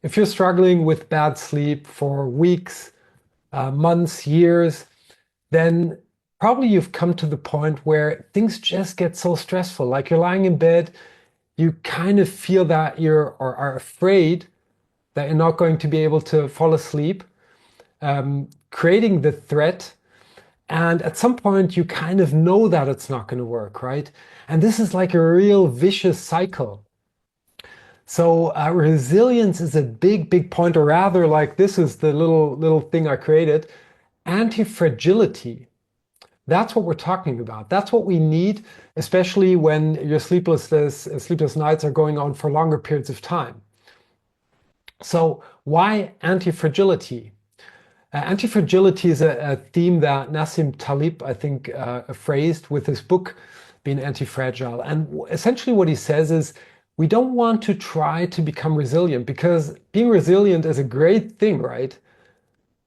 If you're struggling with bad sleep for weeks, months, years, then probably you've come to the point where things just get so stressful. Like you're lying in bed, you kind of feel that you're or are afraid that you're not going to be able to fall asleep, creating the threat. And at some point, you kind of know that it's not going to work, right? And this is like a real vicious cycle. So resilience is a big, big point, or rather, like this is the little thing I created, anti-fragility. That's what we're talking about. That's what we need, especially when your sleepless nights are going on for longer periods of time. So why anti-fragility? Anti-fragility is a theme that Nassim Taleb, I think, phrased with his book, Being Anti-Fragile. And essentially what he says is, we don't want to try to become resilient because being resilient is a great thing, right?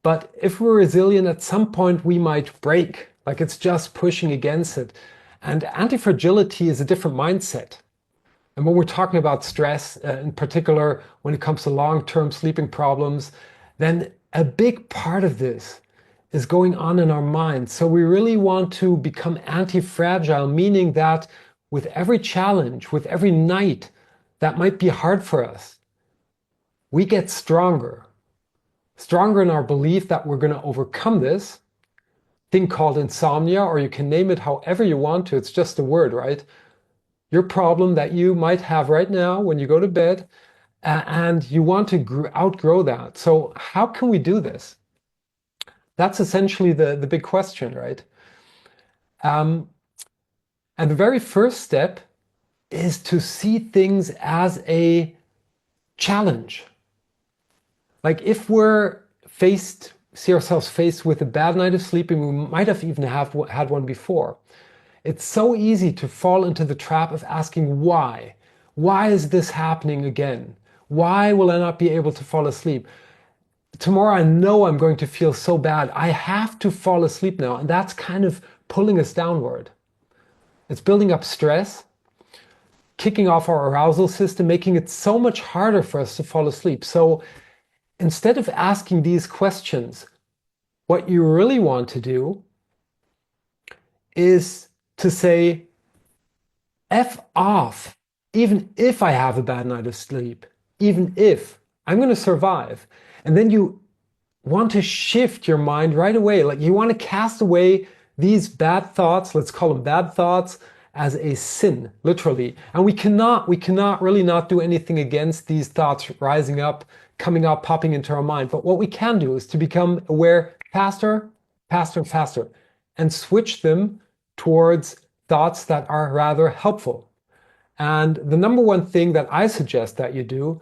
But if we're resilient, at some point we might break, like it's just pushing against it. And anti-fragility is a different mindset. And when we're talking about stress, in particular, when it comes to long-term sleeping problems, then a big part of this is going on in our mind. So we really want to become anti-fragile, meaning that with every challenge, with every night that might be hard for us, we get stronger. Stronger in our belief that we're going to overcome this thing called insomnia, or you can name it however you want to. It's just a word, right? Your problem that you might have right now when you go to bed, and you want to outgrow that. So how can we do this? That's essentially the big question, right? And the very first step is to see things as a challenge. Like if we're see ourselves faced with a bad night of sleeping, we might have even had one before. It's so easy to fall into the trap of asking why. Why is this happening again? Why will I not be able to fall asleep? Tomorrow I know I'm going to feel so bad. I have to fall asleep now. And that's kind of pulling us downward. It's building up stress, kicking off our arousal system, making it so much harder for us to fall asleep. So instead of asking these questions, what you really want to do is to say, F off, even if I have a bad night of sleep, even if I'm going to survive. And then you want to shift your mind right away. Like you want to cast away these bad thoughts, let's call them bad thoughts, as a sin, literally. And we cannot really not do anything against these thoughts rising up, coming up, popping into our mind. But what we can do is to become aware faster, faster, faster, and switch them towards thoughts that are rather helpful. And the number one thing that I suggest that you do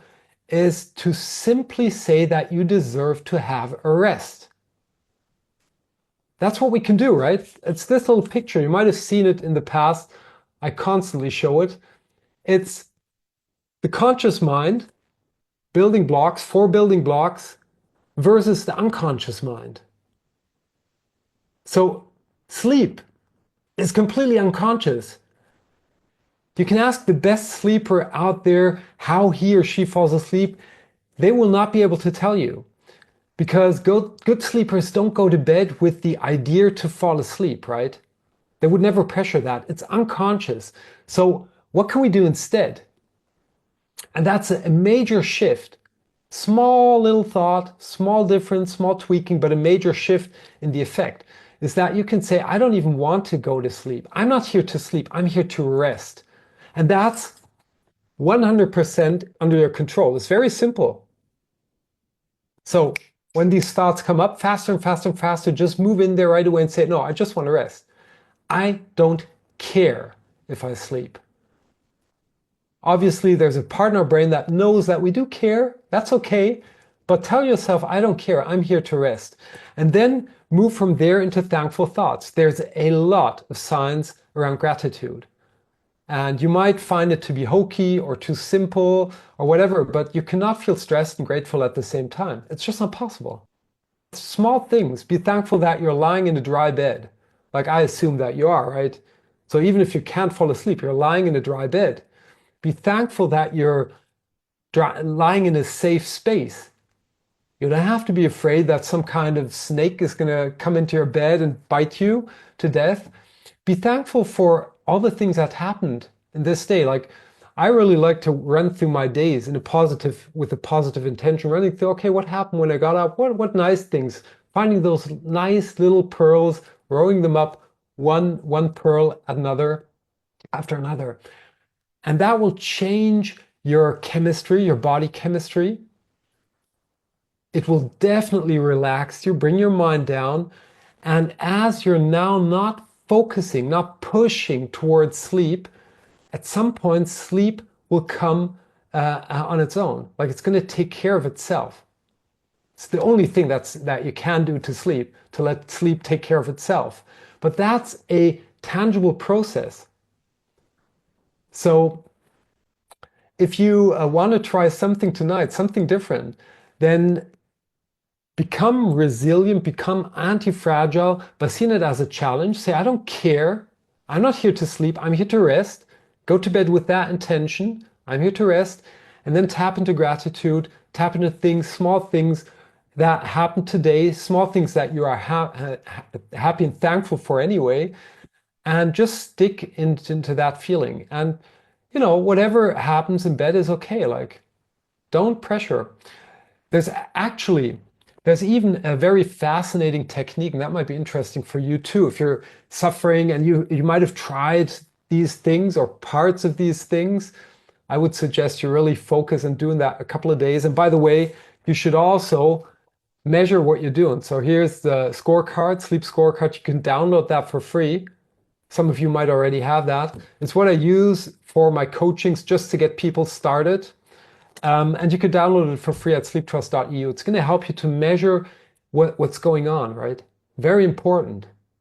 is to simply say that you deserve to have a rest. That's what we can do, right? It's this little picture. You might have seen it in the past. I constantly show it. It's the conscious mind, building blocks, 4 building blocks, versus the unconscious mind. So sleep is completely unconscious. You can ask the best sleeper out there how he or she falls asleep. They will not be able to tell you, because good sleepers don't go to bed with the idea to fall asleep, right? They would never pressure that. It's unconscious. So what can we do instead? And that's a major shift. Small little thought, small difference, small tweaking, but a major shift in the effect is that you can say, I don't even want to go to sleep. I'm not here to sleep. I'm here to rest. And that's 100% under your control. It's very simple. So when these thoughts come up faster and faster and faster, just move in there right away and say, no, I just want to rest. I don't care if I sleep. Obviously, there's a part in our brain that knows that we do care. That's okay. But tell yourself, I don't care. I'm here to rest. And then move from there into thankful thoughts. There's a lot of signs around gratitude. And you might find it to be hokey or too simple or whatever, but you cannot feel stressed and grateful at the same time. It's just not possible. Small things. Be thankful that you're lying in a dry bed. Like I assume that you are, right? So even if you can't fall asleep, you're lying in a dry bed. Be thankful that you're lying in a safe space. You don't have to be afraid that some kind of snake is going to come into your bed and bite you to death. Be thankful for all the things that happened in this day. Like, I really like to run through my days in a positive, with a positive intention, running through, okay, what happened when I got up? What nice things? Finding those nice little pearls, rolling them up, one pearl at another after another. And that will change your chemistry, your body chemistry. It will definitely relax you, bring your mind down. And as you're now not focusing, not pushing towards sleep, at some point, sleep will come on its own. Like, it's going to take care of itself. It's the only thing that you can do to sleep, to let sleep take care of itself. But that's a tangible process. So if you want to try something tonight, something different, then become resilient, become anti-fragile by seeing it as a challenge. Say, I don't care. I'm not here to sleep. I'm here to rest. Go to bed with that intention. I'm here to rest. And then tap into gratitude, tap into things, small things that happen today, small things that you are happy and thankful for anyway, and just stick into that feeling. And, whatever happens in bed is okay. Like, don't pressure. There's actually, there's even a very fascinating technique, and that might be interesting for you too. If you're suffering and you might have tried these things or parts of these things, I would suggest you really focus on doing that a couple of days. And by the way, you should also measure what you're doing. So here's the scorecard, sleep scorecard. You can download that for free. Some of you might already have that. It's what I use for my coachings just to get people started. And you can download it for free at sleeptrust.eu. It's going to help you to measure what's going on, right? Very important.